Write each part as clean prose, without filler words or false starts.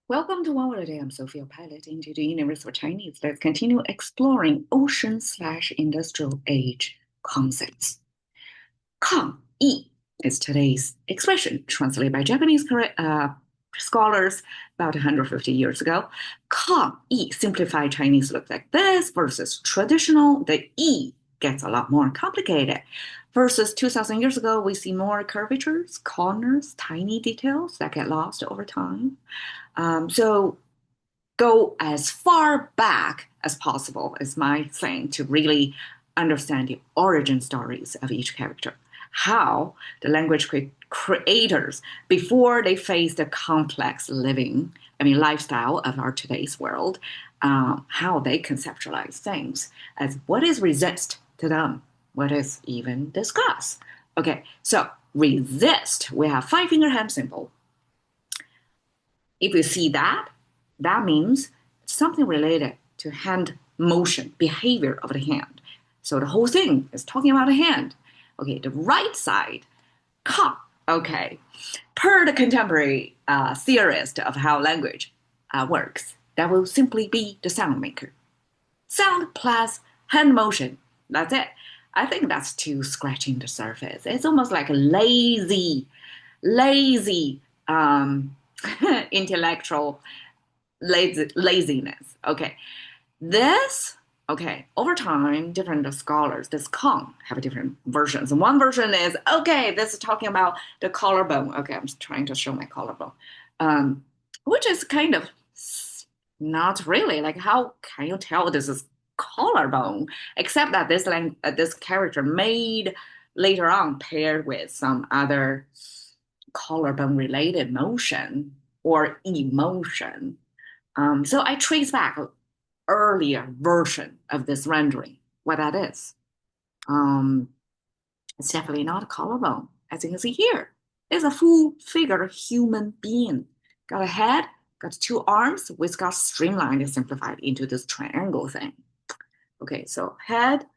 Welcome to OWAD today. I'm Sophia, pilot into the universe for Chinese. Let's continue exploring ocean/industrial age concepts. 抗议 is today's expression, translated by Japanese scholars about 150 years ago. 抗议, simplified Chinese looks like this versus traditional. The E gets a lot more complicated. Versus 2,000 years ago, we see more curvatures, corners, tiny details that get lost over time. So go as far back as possible is my thing to really understand the origin stories of each character. How the language creators, before they face the complex lifestyle of our today's world, how they conceptualize things as what is resist to them, what is even discuss. Okay, so resist, we have five finger hand symbol. If you see that, that means something related to hand motion, behavior of the hand. So the whole thing is talking about the hand. Okay, the right side, ka. Okay, per the contemporary theorist of how language works, that will simply be the sound maker. Sound plus hand motion, that's it. I think that's too scratching the surface. It's almost like a lazy intellectual laziness. Okay, this, okay, over time, different scholars, this Kong have different versions. One version is, okay, this is talking about the collarbone. Okay, I'm trying to show my collarbone, which is kind of not really like, how can you tell this is collarbone, except that this character made later on paired with some other collarbone related motion or emotion. So I trace back an earlier version of this rendering, what that is. It's definitely not a collarbone, as you can see here. It's a full figure human being. Got a head, got two arms, which got streamlined and simplified into this triangle thing. Okay, so head,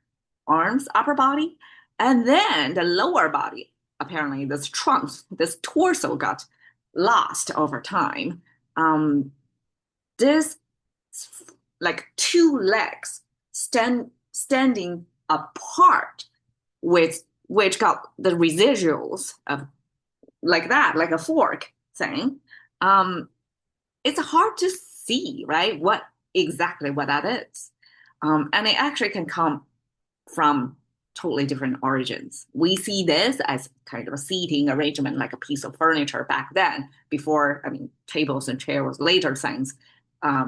arms, upper body, and then the lower body. Apparently, this trunk, this torso got lost over time. This like two legs standing apart, with which got the residuals of like that, like a fork thing. It's hard to see, right? What exactly what that is. And it actually can come from totally different origins. We see this as kind of a seating arrangement, like a piece of furniture back then, before, I mean, tables and chairs was later things.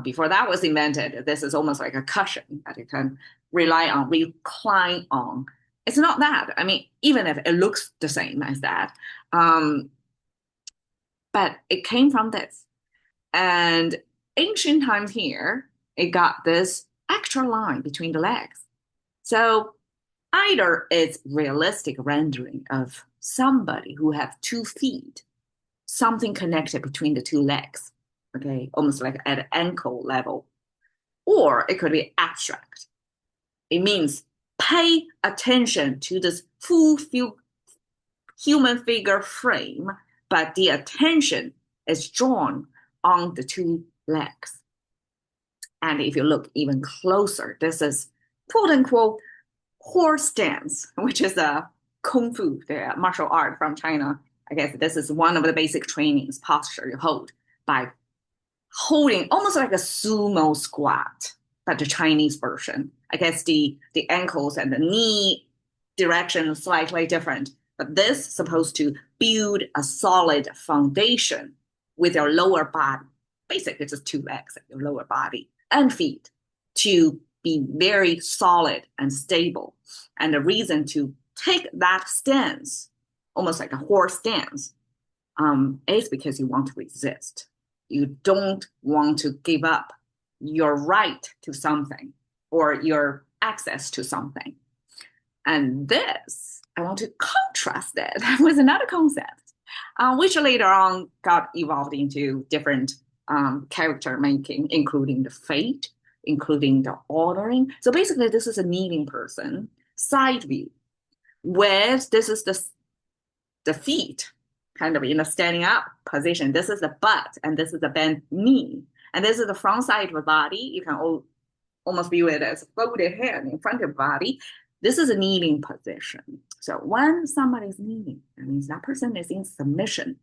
Before that was invented, this is almost like a cushion that you can rely on, recline on. It's not that. I mean, even if it looks the same as that, but it came from this. And ancient times here, it got this extra line between the legs. So either it's realistic rendering of somebody who have 2 feet, something connected between the two legs, okay, almost like at ankle level, or it could be abstract. It means pay attention to this full human figure frame, but the attention is drawn on the two legs. And if you look even closer, this is quote unquote horse stance, which is a kung fu, the martial art from China. I guess this is one of the basic trainings, posture you hold by holding almost like a sumo squat, but the Chinese version. I guess the ankles and the knee direction is slightly different, but this is supposed to build a solid foundation with your lower body. Basically, just two legs and your lower body and feet to be very solid and stable. And the reason to take that stance, almost like a horse stance, is because you want to resist. You don't want to give up your right to something or your access to something. And this, I want to contrast it with another concept, which later on got evolved into different character making, including the fate, including the ordering. So basically, this is a kneeling person, side view, with this is the feet kind of in a standing up position. This is the butt, and this is the bent knee. And this is the front side of the body. You can almost view it as a folded hand in front of the body. This is a kneeling position. So when somebody is kneeling, that means that person is in submission.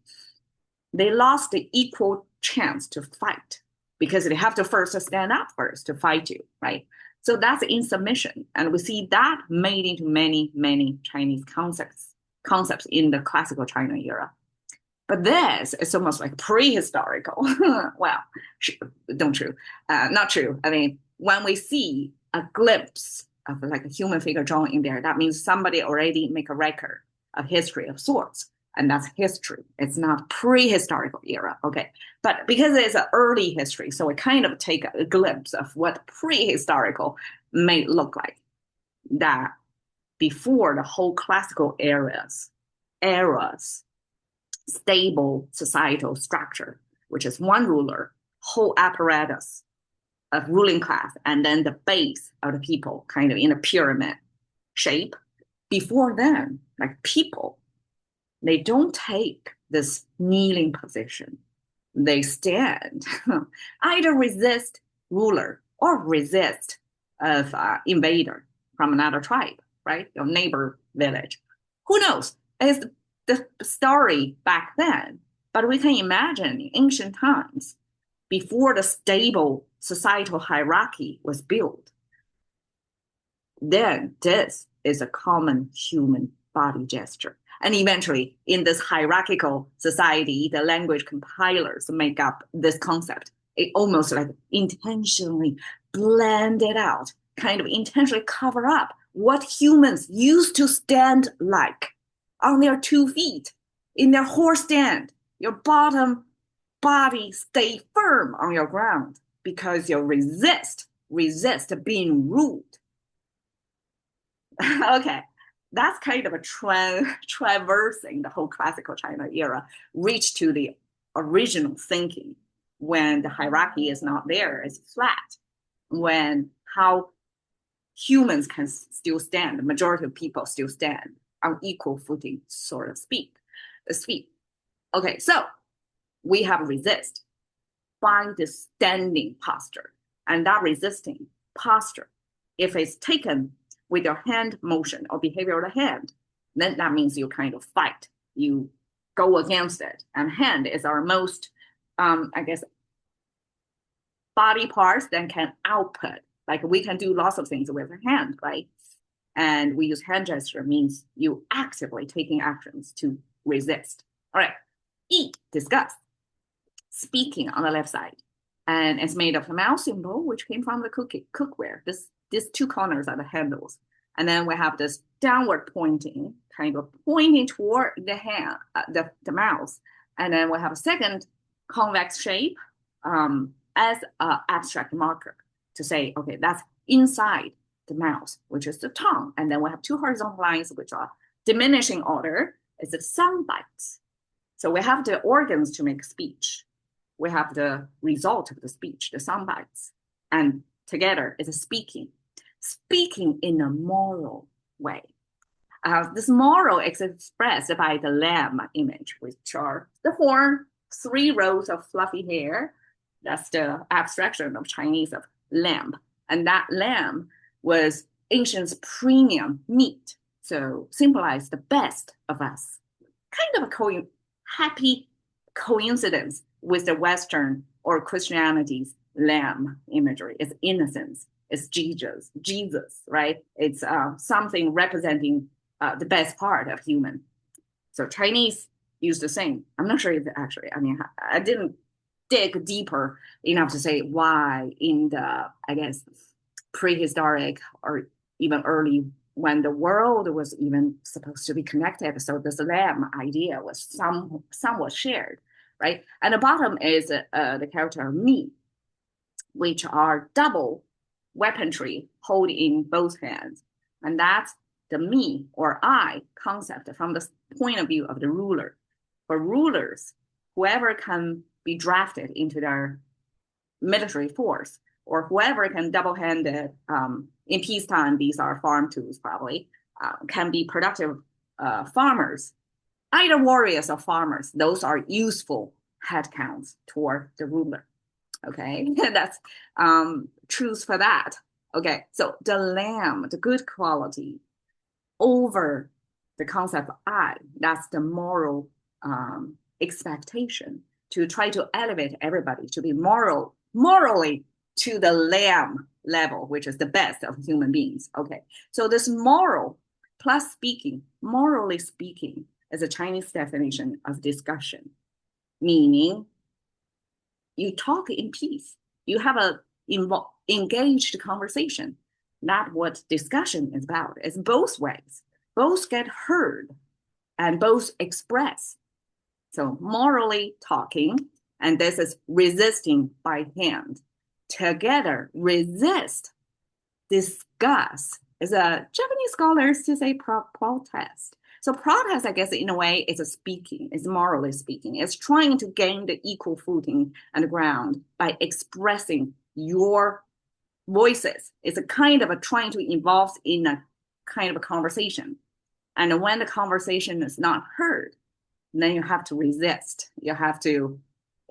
They lost the equal chance to fight because they have to first stand up first to fight you, right? So that's in submission. And we see that made into many, many Chinese concepts in the classical China era. But this is almost like prehistorical. Well, not true. Not true. I mean, when we see a glimpse of like a human figure drawn in there, that means somebody already make a record of history of sorts. And that's history. It's not prehistorical era. Okay. But because it's an early history, so we kind of take a glimpse of what prehistorical may look like. That before the whole classical eras, stable societal structure, which is one ruler, whole apparatus of ruling class, and then the base of the people kind of in a pyramid shape. Before then, like people, they don't take this kneeling position. They stand, either resist ruler or resist of invader from another tribe, right? Your neighbor village. Who knows? It's the story back then, but we can imagine in ancient times, before the stable societal hierarchy was built, then this is a common human body gesture. And eventually, in this hierarchical society, the language compilers make up this concept. It almost like intentionally blend it out, kind of intentionally cover up what humans used to stand like on their 2 feet, in their horse stand. Your bottom body stay firm on your ground because you resist being ruled. Okay, that's kind of a traversing the whole classical China era, reach to the original thinking when the hierarchy is not there, it's flat, when how humans can still stand, the majority of people still stand on equal footing, sort of speak. Okay, so we have resist by the standing posture. And that resisting posture, if it's taken with your hand motion or behavior of the hand, then that means you kind of fight. You go against it. And hand is our most, I guess, body parts that can output. Like we can do lots of things with a hand, right? And we use hand gesture means you actively taking actions to resist. All right, eat, discuss. Speaking on the left side. And it's made of the mouse symbol, which came from the cookware. These 2 corners are the handles. And then we have this downward pointing, kind of pointing toward the hand, the mouse. And then we have a second convex shape as an abstract marker to say, okay, that's inside the mouse, which is the tongue. And then we have 2 horizontal lines, which are diminishing order. It's the sound bites. So we have the organs to make speech. We have the result of the speech, the sound bites. And together is a speaking in a moral way. This moral is expressed by the lamb image, which are the horn, 3 rows of fluffy hair. That's the abstraction of Chinese of lamb. And that lamb was ancient's premium meat. So symbolize the best of us. Kind of a happy coincidence with the Western or Christianity's lamb imagery. It's innocence. It's Jesus, right? It's something representing the best part of human. So Chinese use the same. I'm not sure if actually, I mean, I didn't dig deeper enough to say why in the, I guess, prehistoric or even early when the world was even supposed to be connected. So this lamb idea was somewhat shared, right? And the bottom is the character me, which are double weaponry hold in both hands. And that's the me or I concept from the point of view of the ruler. For rulers, whoever can be drafted into their military force or whoever can double-handed in peacetime, these are farm tools probably, can be productive farmers either warriors or farmers. Those are useful headcounts toward the ruler. Okay, that's truth for that. Okay, so the lamb, the good quality over the concept of I, that's the moral expectation to try to elevate everybody to be morally to the lamb level, which is the best of human beings. Okay, so this moral plus speaking, morally speaking, is a Chinese definition of discussion, meaning you talk in peace. You have a engaged conversation. Not what discussion is about. It's both ways. Both get heard and both express. So morally talking, and this is resisting by hand. Together, resist, discuss is a Japanese scholars to say protest. So protest, I guess, in a way, is a speaking, is morally speaking. It's trying to gain the equal footing on the ground by expressing your voices. It's a kind of a trying to involve in a kind of a conversation. And when the conversation is not heard, then you have to resist. You have to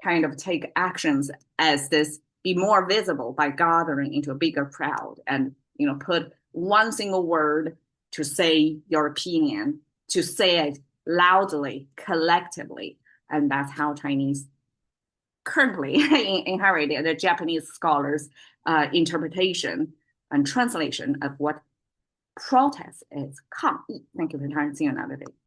kind of take actions as this, be more visible by gathering into a bigger crowd and, put one single word to say your opinion, to say it loudly, collectively. And that's how Chinese currently inherited the Japanese scholars' interpretation and translation of what protest is. Thank you for your time. See you another day.